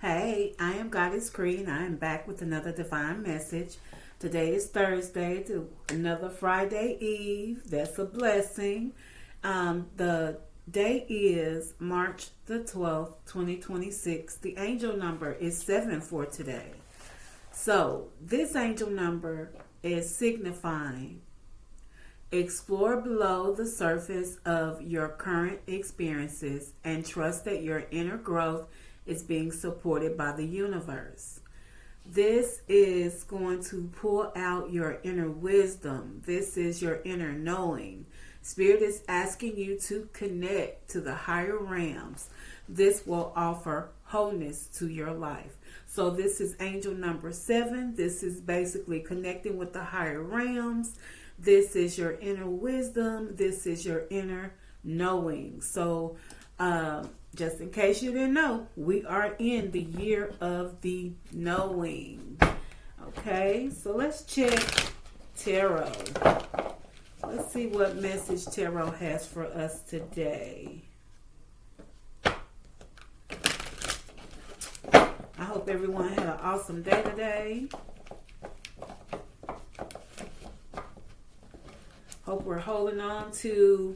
Hey, I am Goddess Cree, and I am back with another divine message. Today is Thursday, to another Friday Eve. That's a blessing. The day is March the 12th, 2026. The angel number is 7 for today. So, this angel number is signifying explore below the surface of your current experiences and trust that your inner growth is being supported by the universe. This is going to pull out your inner wisdom. This is your inner knowing. Spirit is asking you to connect to the higher realms. This will offer wholeness to your life. So this is angel number 7. This is basically connecting with the higher realms. This is your inner wisdom. This is your inner knowing. So, just in case you didn't know, we are in the year of the knowing. Okay, so let's check tarot. Let's see what message tarot has for us today. I hope everyone had an awesome day today. Hope we're holding on to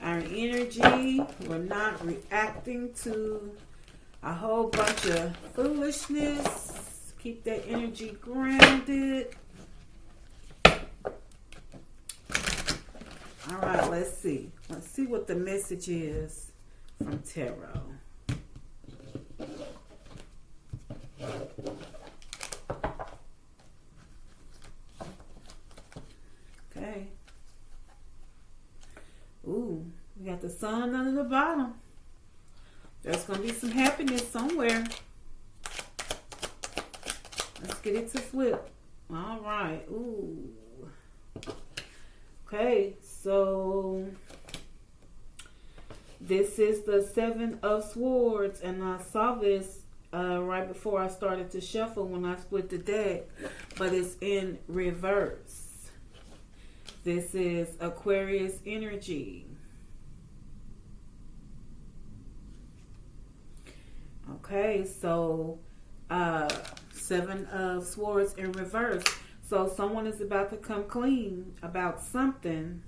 our energy. We're not reacting to a whole bunch of foolishness. Keep that energy grounded. All right, let's see. Let's see what the message is from tarot. Okay. Ooh, we got the sun under the bottom. There's going to be some happiness somewhere. Let's get it to flip. All right. Ooh. Okay, so this is the 7 of Swords, and I saw this right before I started to shuffle when I split the deck, but it's in reverse. This is Aquarius energy. Okay, so 7 of Swords in reverse. So someone is about to come clean about something.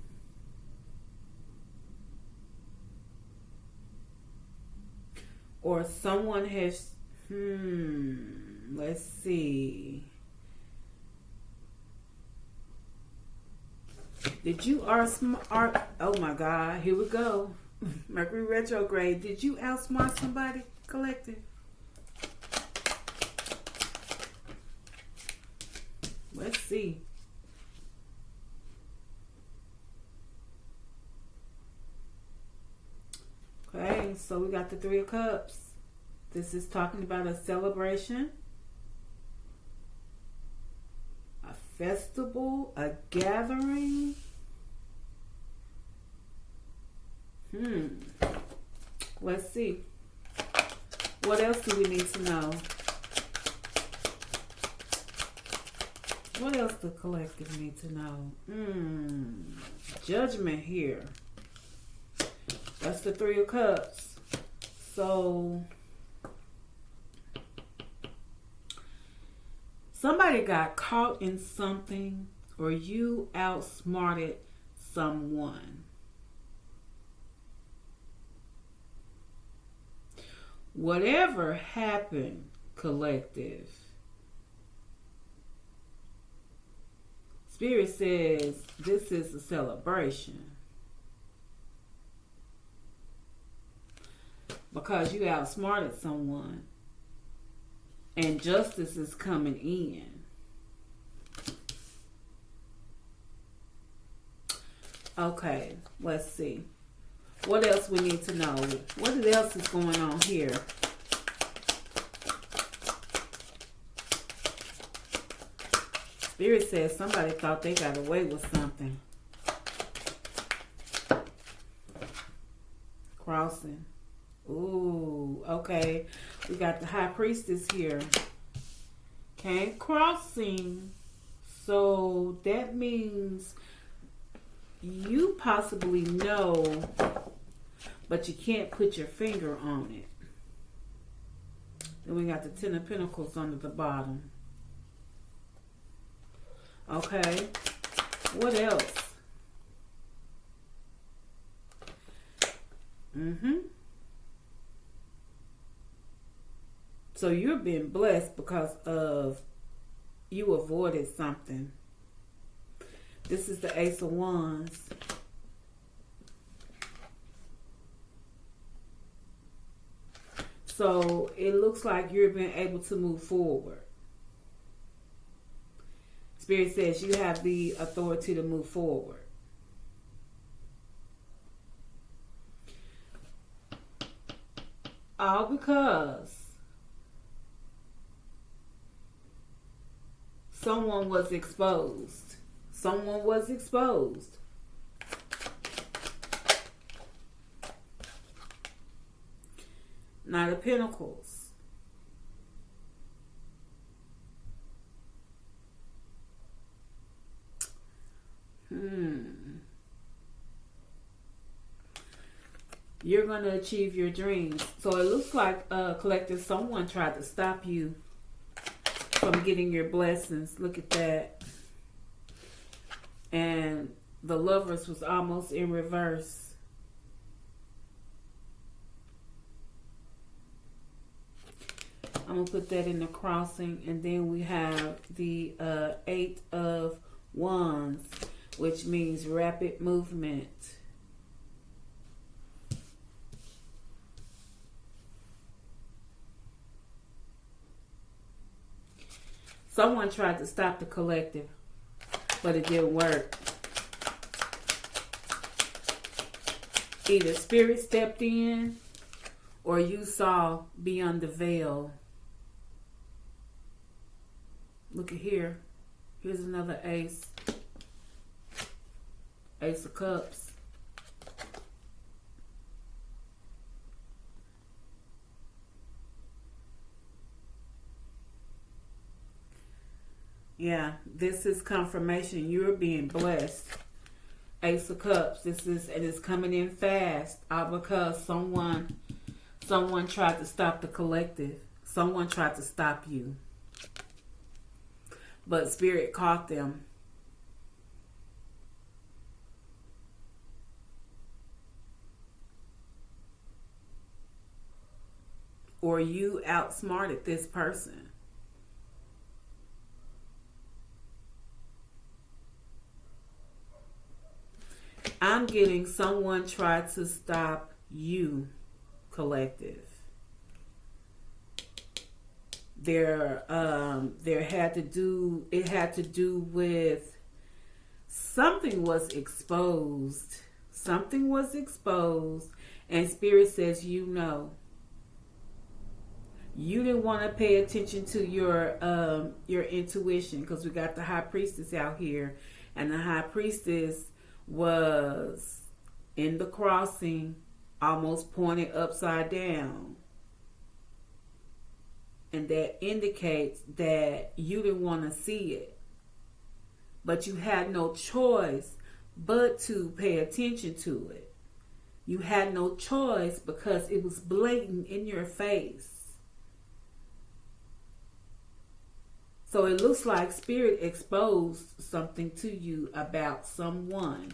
Or someone has, let's see. Did you oh my God, here we go. Mercury retrograde. Did you outsmart somebody, collective? Let's see. Okay, so we got the 3 of Cups. This is talking about a celebration, a festival, a gathering. Let's see. What else do we need to know? What else the collective need to know? Judgment here. That's the 3 of Cups. So somebody got caught in something, or you outsmarted someone. Whatever happened, collective, Spirit says this is a celebration. Because you outsmarted someone. And justice is coming in. Okay, let's see. What else we need to know? What else is going on here? Spirit says somebody thought they got away with something. Crossing. Ooh, okay. We got the High Priestess here. Okay, crossing. So that means you possibly know, but you can't put your finger on it. Then we got the Ten of Pentacles under the bottom. Okay. What else? So you're being blessed because of you avoided something. This is the Ace of Wands. So it looks like you're being able to move forward. Spirit says you have the authority to move forward. All because someone was exposed. Someone was exposed. Knight of Pentacles. You're going to achieve your dreams. So it looks like, collective, someone tried to stop you from getting your blessings. Look at that. And the Lovers was almost in reverse. I'm going to put that in the crossing. And then we have the Eight of Wands, which means rapid movement. Someone tried to stop the collective, but it didn't work. Either Spirit stepped in or you saw beyond the veil. Look at here. Here's another ace. Ace of Cups. Yeah, this is confirmation. You're being blessed. Ace of Cups. It is coming in fast. All because someone tried to stop the collective. Someone tried to stop you. But Spirit caught them. Or you outsmarted this person. I'm getting someone tried to stop you, collective. It had to do with something was exposed. Something was exposed, and Spirit says you know. You didn't want to pay attention to your intuition, because we got the High Priestess out here, and the High Priestess was in the crossing, almost pointed upside down. And that indicates that you didn't want to see it. But you had no choice but to pay attention to it. You had no choice because it was blatant in your face. So it looks like Spirit exposed something to you about someone.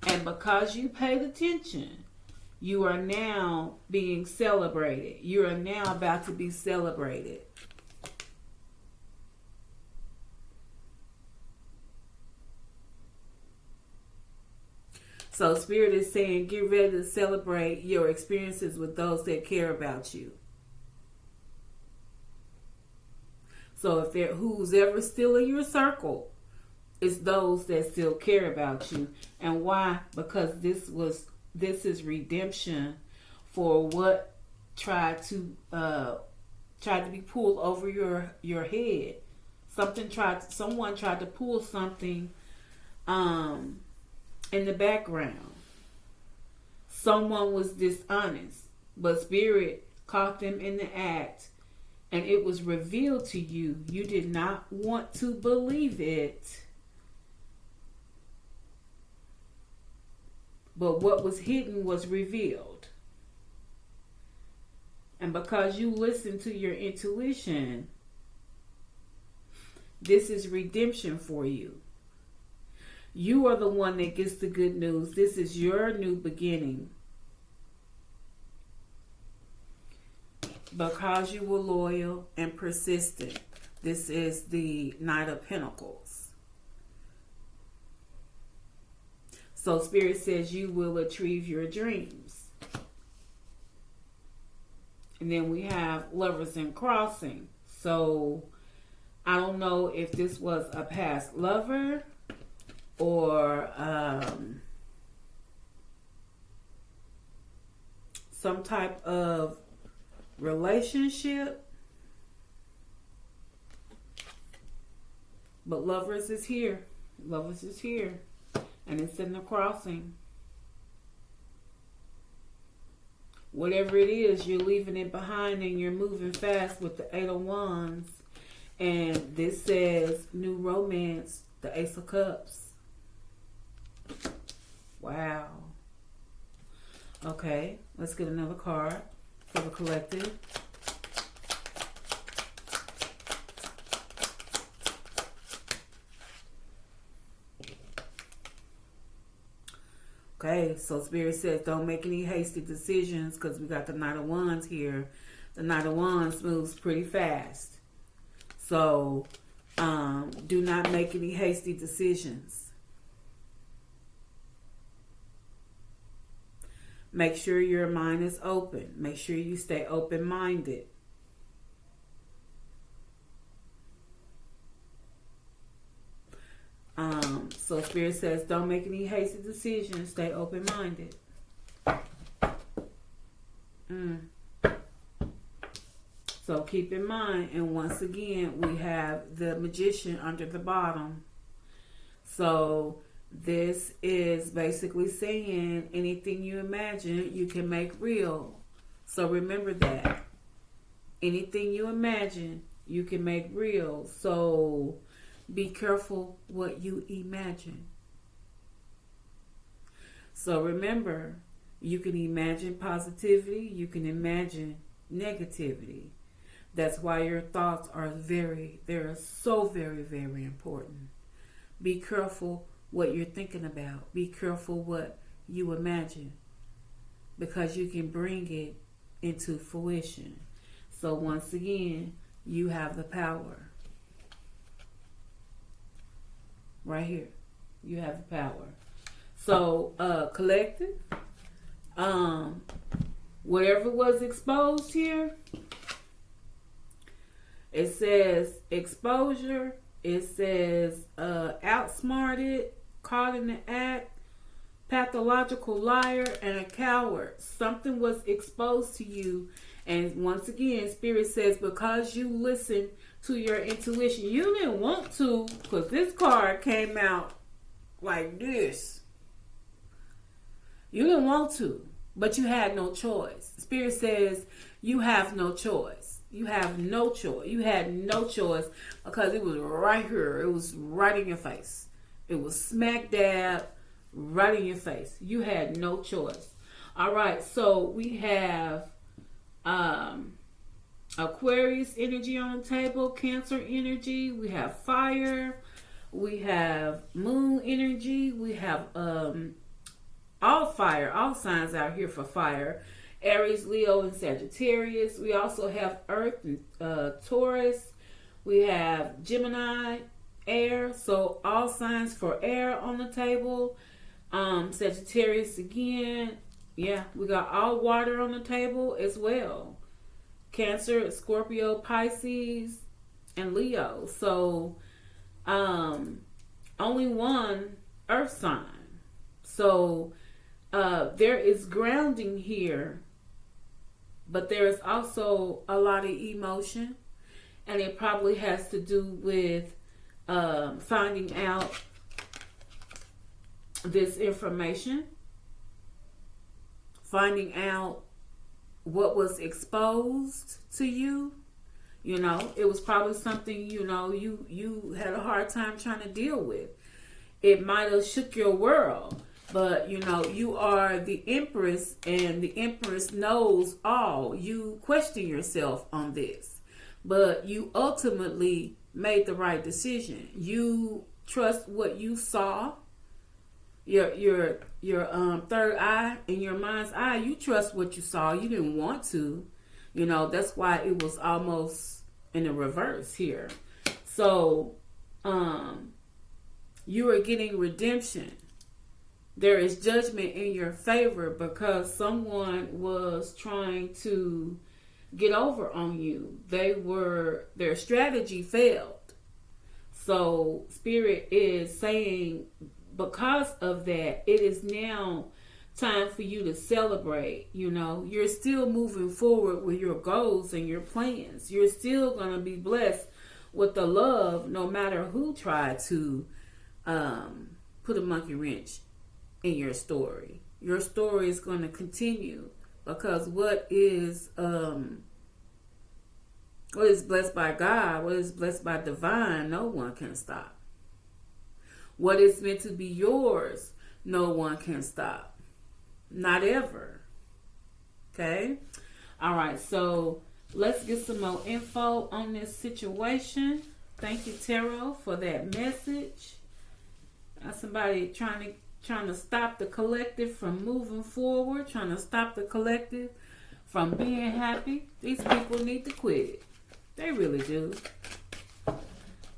And because you paid attention, you are now being celebrated. You are now about to be celebrated. So Spirit is saying, get ready to celebrate your experiences with those that care about you. So if who's ever still in your circle, it's those that still care about you. And why? Because this is redemption for what tried to be pulled over your head. Someone tried to pull something in the background. Someone was dishonest, but Spirit caught them in the act. And it was revealed to you. You did not want to believe it. But what was hidden was revealed. And because you listen to your intuition, this is redemption for you. You are the one that gets the good news. This is your new beginning. Because you were loyal and persistent. This is the Knight of Pentacles. So Spirit says you will achieve your dreams. And then we have Lovers in Crossing. So I don't know if this was a past lover or some type of relationship. But Lovers is here. Lovers is here. And it's in the crossing. Whatever it is, you're leaving it behind and you're moving fast with the Eight of Wands. And this says new romance, the Ace of Cups. Wow. Okay, let's get another card for the collective. Okay, so Spirit says don't make any hasty decisions because we got the Knight of Wands here. The Knight of Wands moves pretty fast. So do not make any hasty decisions. Make sure your mind is open. Make sure you stay open-minded. So Spirit says, don't make any hasty decisions. Stay open-minded. So keep in mind, and once again, we have the Magician under the bottom. So this is basically saying anything you imagine, you can make real. So remember that. Anything you imagine, you can make real. So be careful what you imagine. So remember, you can imagine positivity, you can imagine negativity. That's why your thoughts are they're so very, very important. Be careful what you're thinking about. Be careful what you imagine, because you can bring it into fruition. So once again, you have the power. Right here. You have the power. So, collective, whatever was exposed here, it says exposure, it says outsmarted, caught in the act, pathological liar, and a coward. Something was exposed to you. And once again, Spirit says, because you listen to your intuition, you didn't want to, because this card came out like this. You didn't want to, but you had no choice. Spirit says you have no choice. You have no choice. You had no choice because it was right here. It was right in your face. It was smack dab right in your face. You had no choice. All right, so we have Aquarius energy on the table, Cancer energy, we have fire, we have moon energy, we have all fire, all signs out here for fire, Aries, Leo, and Sagittarius. We also have Earth and Taurus. We have Gemini, air, so all signs for air on the table. Sagittarius again. Yeah, we got all water on the table as well. Cancer, Scorpio, Pisces, and Leo. So only one earth sign. So there is grounding here, but there is also a lot of emotion, and it probably has to do with finding out this information, finding out what was exposed to you. You know, it was probably something, you know, you had a hard time trying to deal with. It might have shook your world. But you know, you are the empress, and the empress knows all. You question yourself on this, but you ultimately made the right decision. You trust what you saw. Your third eye and your mind's eye. You trust what you saw. You didn't want to. You know, that's why it was almost in the reverse here. So, you are getting redemption. There is judgment in your favor because someone was trying to get over on you. Their strategy failed. So Spirit is saying, because of that, it is now time for you to celebrate. You know, you're still moving forward with your goals and your plans. You're still going to be blessed with the love, no matter who tried to put a monkey wrench in your story. Your story is going to continue, because what is blessed by God, what is blessed by divine, no one can stop. What is meant to be yours, no one can stop. Not ever. Okay? All right, so let's get some more info on this situation. Thank you, Tarot, for that message. Somebody trying to stop the collective from moving forward, trying to stop the collective from being happy. These people need to quit. They really do.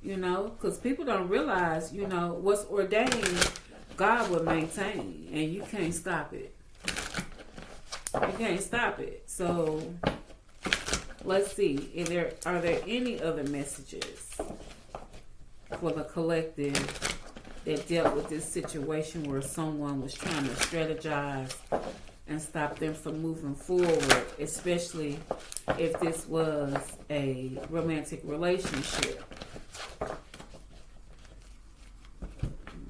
You know, because people don't realize, you know, what's ordained, God will maintain, and you can't stop it. You can't stop it. So, let's see. Are there any other messages for the collective that dealt with this situation where someone was trying to strategize and stop them from moving forward, especially if this was a romantic relationship?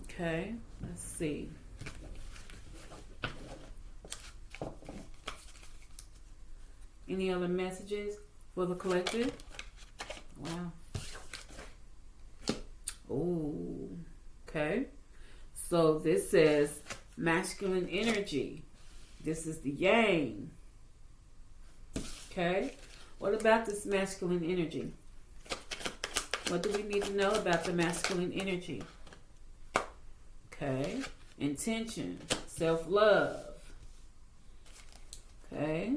Okay, let's see. Any other messages for the collective? Wow. Oh, okay. So this says masculine energy. This is the yang. Okay. What about this masculine energy? What do we need to know about the masculine energy? Okay. Intention. Self-love. Okay.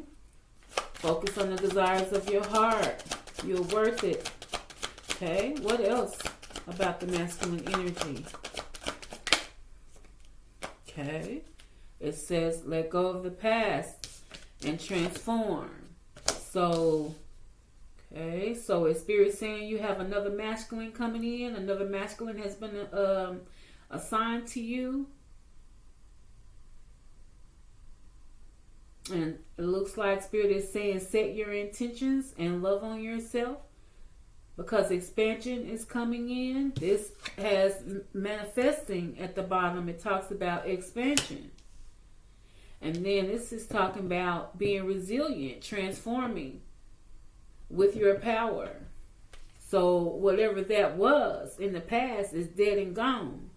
Focus on the desires of your heart. You're worth it. Okay. What else about the masculine energy? Okay. It says let go of the past and transform. So, okay. So is Spirit saying you have another masculine coming in? Another masculine has been assigned to you? And it looks like Spirit is saying set your intentions and love on yourself, because expansion is coming in. This has manifesting at the bottom. It talks about expansion. And then this is talking about being resilient, transforming with your power. So whatever that was in the past is dead and gone.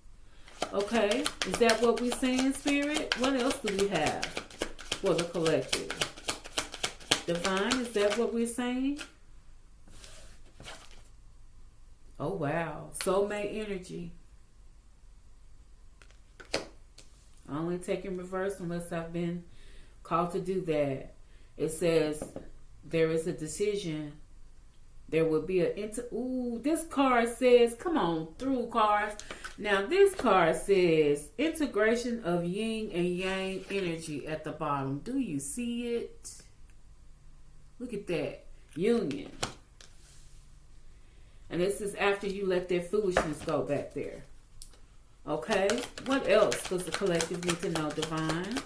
Okay? Is that what we're saying, Spirit? What else do we have for the collective? Divine, is that what we're saying? Oh, wow. Soulmate energy. I only take in reverse unless I've been called to do that. It says there is a decision. There will be this card says, come on through, cards. Now, this card says integration of yin and yang energy at the bottom. Do you see it? Look at that. Union. And this is after you let that foolishness go back there. Okay? What else does the collective need to know, Divine?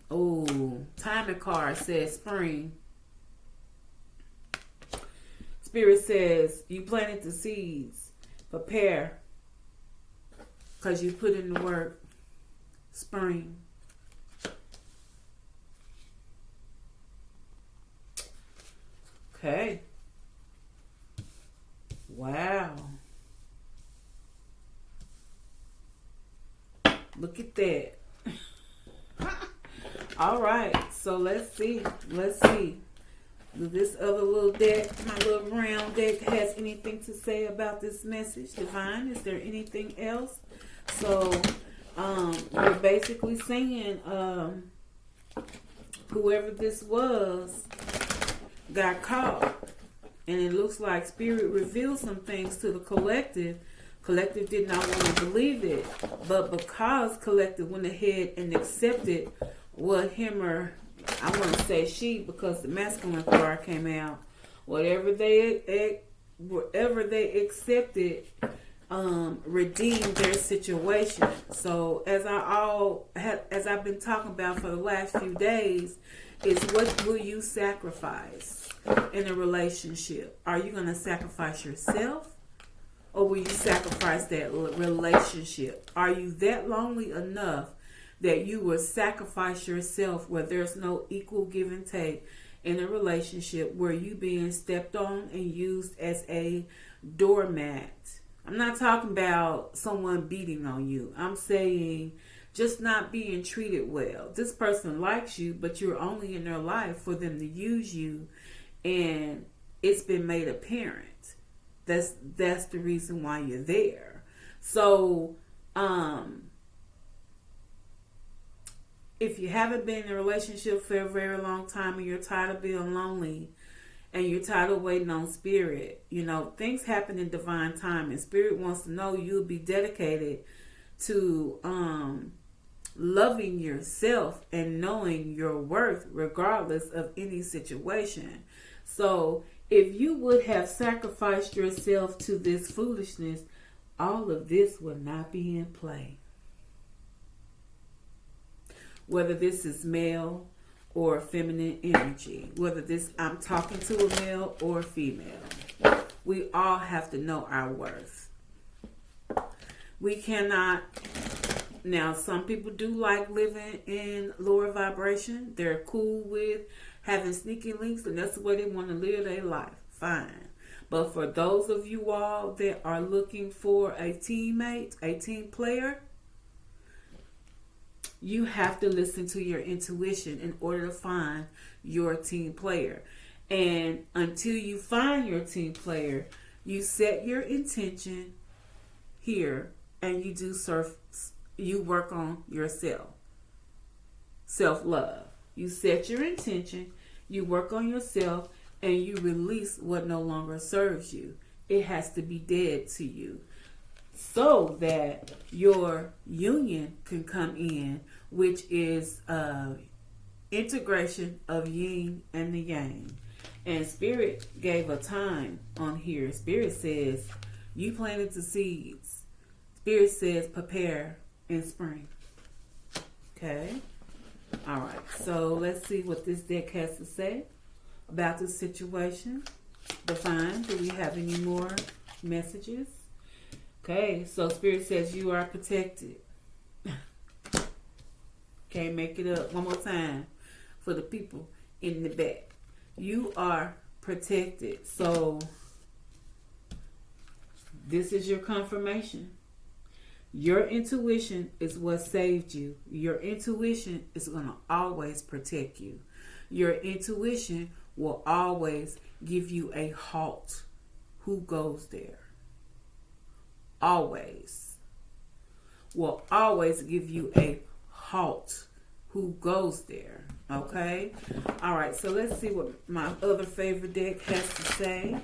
Oh, timing card says spring. Spirit says you planted the seeds. Prepare. Because you put in the work. Spring. Okay. Wow. Look at that. All right. So let's see. Do this other little deck, my little round deck, has anything to say about this message? Divine, is there anything else? So, we're basically saying, whoever this was got caught. And it looks like Spirit revealed some things to the collective. Collective did not want to believe it. But because Collective went ahead and accepted what him or, I want to say she, because the masculine card came out, whatever they accepted, redeemed their situation. So as I've been talking about for the last few days, is what will you sacrifice in a relationship? Are you going to sacrifice yourself, or will you sacrifice that relationship? Are you that lonely enough that you will sacrifice yourself where there's no equal give and take in a relationship, where you being stepped on and used as a doormat? I'm not talking about someone beating on you. I'm saying just not being treated well. This person likes you, but you're only in their life for them to use you, and it's been made apparent. That's the reason why you're there. So, if you haven't been in a relationship for a very long time and you're tired of being lonely and you're tired of waiting on Spirit, things happen in divine time, and Spirit wants to know you'll be dedicated to loving yourself and knowing your worth regardless of any situation. So if you would have sacrificed yourself to this foolishness, all of this would not be in play. Whether this is male or feminine energy, whether I'm talking to a male or a female, we all have to know our worth. We cannot. Now, some people do like living in lower vibration. They're cool with having sneaky links, and that's the way they want to live their life. Fine. But for those of you all that are looking for a teammate, a team player, you have to listen to your intuition in order to find your team player. And until you find your team player, you set your intention here, and you work on yourself. Self-love. You set your intention, you work on yourself, and you release what no longer serves you. It has to be dead to you, so that your union can come in, which is integration of yin and the yang. And Spirit gave a time on here. Spirit says, you planted the seeds. Spirit says, prepare in spring. Okay? All right. So let's see what this deck has to say about this situation. Divine, do we have any more messages? Okay, so Spirit says you are protected. Okay, make it up one more time for the people in the back. You are protected. So this is your confirmation. Your intuition is what saved you. Your intuition is going to always protect you. Your intuition will always give you a halt. Who goes there? Always. Will always give you a halt. Who goes there? Okay? All right, so let's see what my other favorite deck has to say.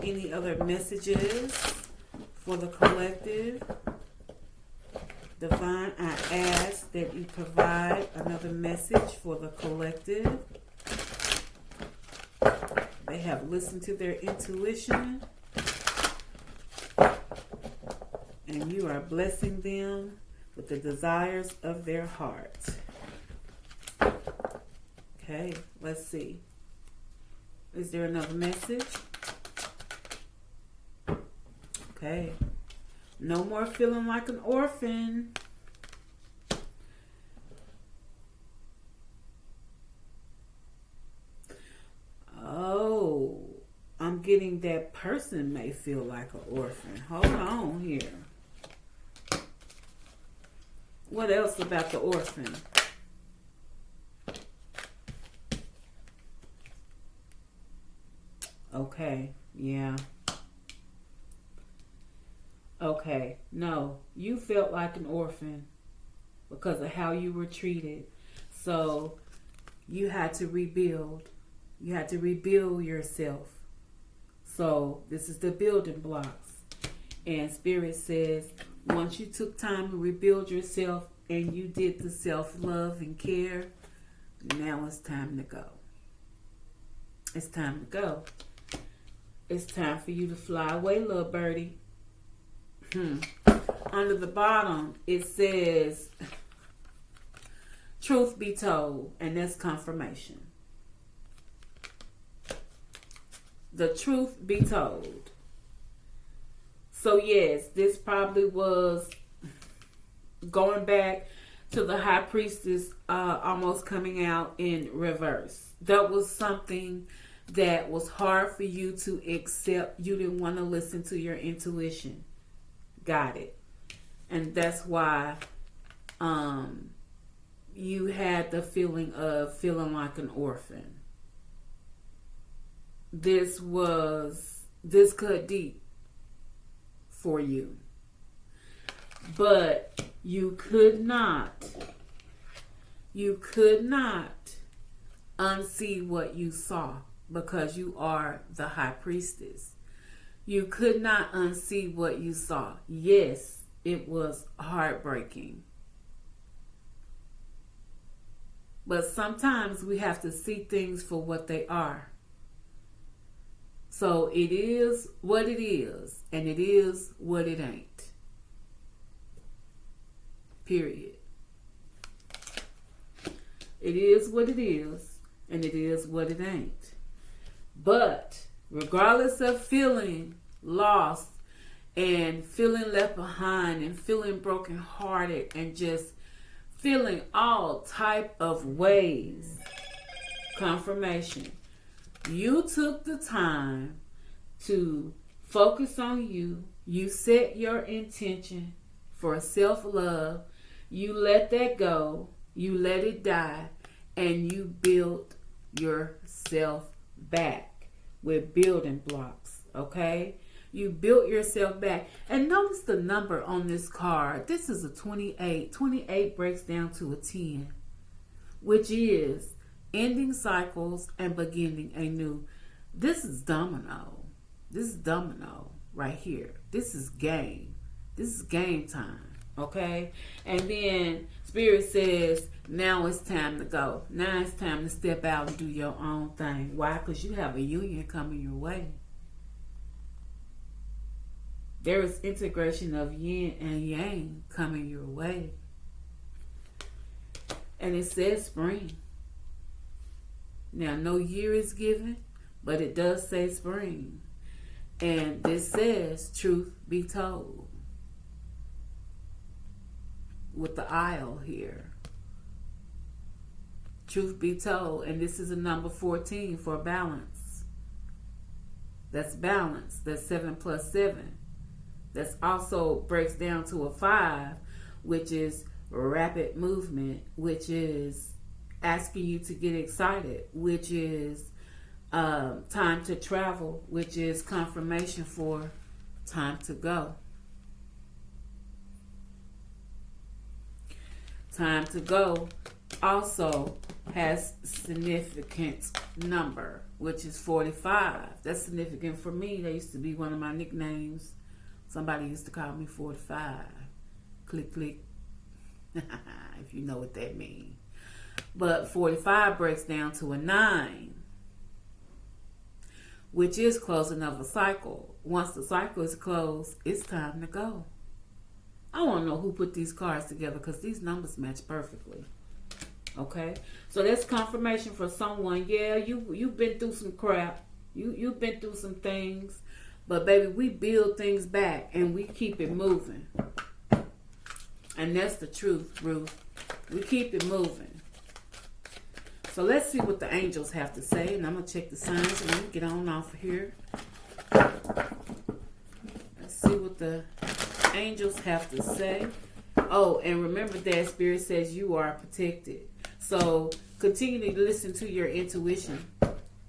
Any other messages for the collective? Divine, I ask that you provide another message for the collective. They have listened to their intuition, and you are blessing them with the desires of their heart. Okay, let's see. Is there another message? Okay. No more feeling like an orphan. Oh, I'm getting that person may feel like an orphan. Hold on here. What else about the orphan? Okay, yeah. Okay, no, you felt like an orphan because of how you were treated. So you had to rebuild. You had to rebuild yourself. So this is the building blocks. And Spirit says, once you took time to rebuild yourself and you did the self-love and care, now it's time to go. It's time to go. It's time for you to fly away, little birdie. Under the bottom, it says, truth be told, and that's confirmation. The truth be told. So yes, this probably was going back to the high priestess almost coming out in reverse. That was something that was hard for you to accept. You didn't want to listen to your intuition. Got it. And that's why you had the feeling of feeling like an orphan. This cut deep for you. But you could not unsee what you saw because you are the high priestess. You could not unsee what you saw. Yes, it was heartbreaking. But sometimes we have to see things for what they are. So it is what it is, and it is what it ain't. Period. It is what it is, and it is what it ain't. But regardless of feeling lost and feeling left behind and feeling brokenhearted and just feeling all type of ways, confirmation. You took the time to focus on you. You set your intention for self-love. You let that go. You let it die. And you built yourself back with building blocks. Okay? You built yourself back. And notice the number on this card. This is a 28. 28 breaks down to a 10, which is ending cycles and beginning anew. This is domino. This is domino right here. This is game. This is game time. Okay? And then Spirit says, now it's time to go. Now it's time to step out and do your own thing. Why? Because you have a union coming your way. There is integration of yin and yang coming your way. And it says spring. Now, no year is given, but it does say spring. And this says, truth be told. With the aisle here. Truth be told. And this is a number 14 for balance. That's balance. That's 7 plus 7. That's also breaks down to a 5, which is rapid movement, which is asking you to get excited, which is time to travel, which is confirmation for time to go. Time to go also has significant number, which is 45. That's significant for me. That used to be one of my nicknames. Somebody used to call me 45. Click, click. If you know what that means. But 45 breaks down to a 9, which is closing of a cycle. Once the cycle is closed, it's time to go. I want to know who put these cards together because these numbers match perfectly. Okay? So that's confirmation for someone. Yeah, you've been through some crap. You've been through some things. But baby, we build things back and we keep it moving. And that's the truth, Ruth. We keep it moving. So let's see what the angels have to say. And I'm going to check the signs and then get on off of here. Let's see what the angels have to say. Oh, and remember that Spirit says you are protected. So continue to listen to your intuition.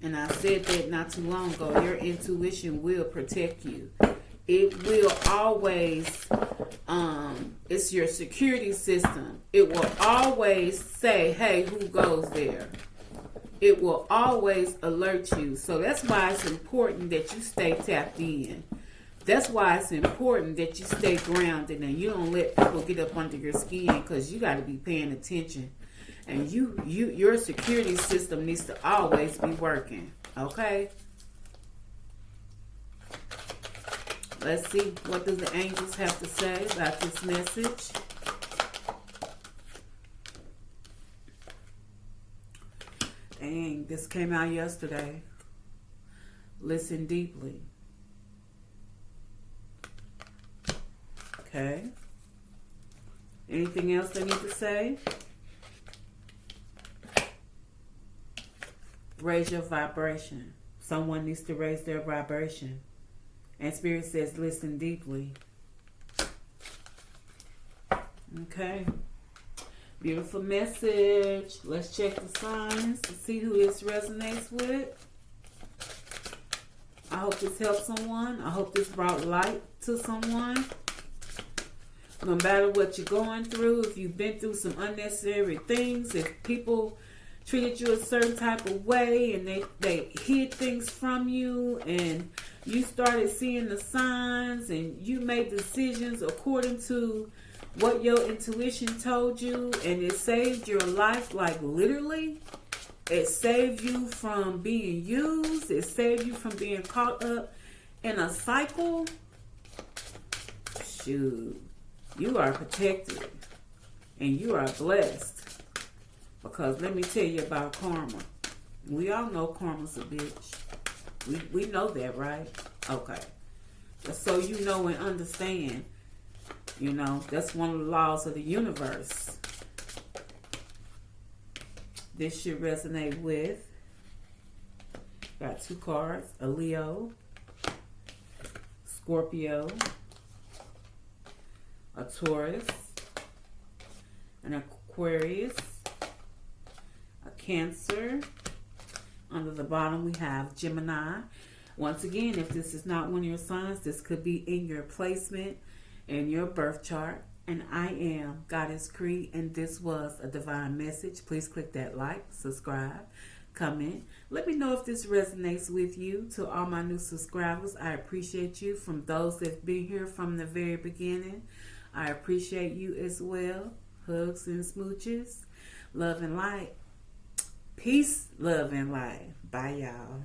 And I said that not too long ago. Your intuition will protect you. It will always, it's your security system. It will always say, hey, who goes there? It will always alert you. So that's why it's important that you stay tapped in. That's why it's important that you stay grounded and you don't let people get up under your skin, because you got to be paying attention. And your security system needs to always be working. Okay? Let's see, what do the angels have to say about this message? Dang, this came out yesterday. Listen deeply. Okay. Anything else they need to say? Raise your vibration. Someone needs to raise their vibration. And Spirit says, listen deeply. Okay. Beautiful message. Let's check the signs to see who this resonates with. I hope this helped someone. I hope this brought light to someone. No matter what you're going through, if you've been through some unnecessary things, if people treated you a certain type of way and they hid things from you, and you started seeing the signs and you made decisions according to what your intuition told you, and it saved your life, like literally. It saved you from being used. It saved you from being caught up in a cycle. Shoot. You are protected and you are blessed. Because let me tell you about karma. We all know karma's a bitch. We know that, right? Okay. Just so you know and understand, you know, that's one of the laws of the universe. This should resonate with. Got 2 cards. A Leo. Scorpio. A Taurus. An Aquarius. A Cancer. Under the bottom we have Gemini. Once again, if this is not one of your signs, this could be in your placement in your birth chart. And I am Goddess Cree, and this was a divine message. Please click that like, subscribe, comment. Let me know if this resonates with you. To all my new subscribers, I appreciate you. From those that have been here from the very beginning, I appreciate you as well. Hugs and smooches. Love and light. Peace, love, and light. Bye, y'all.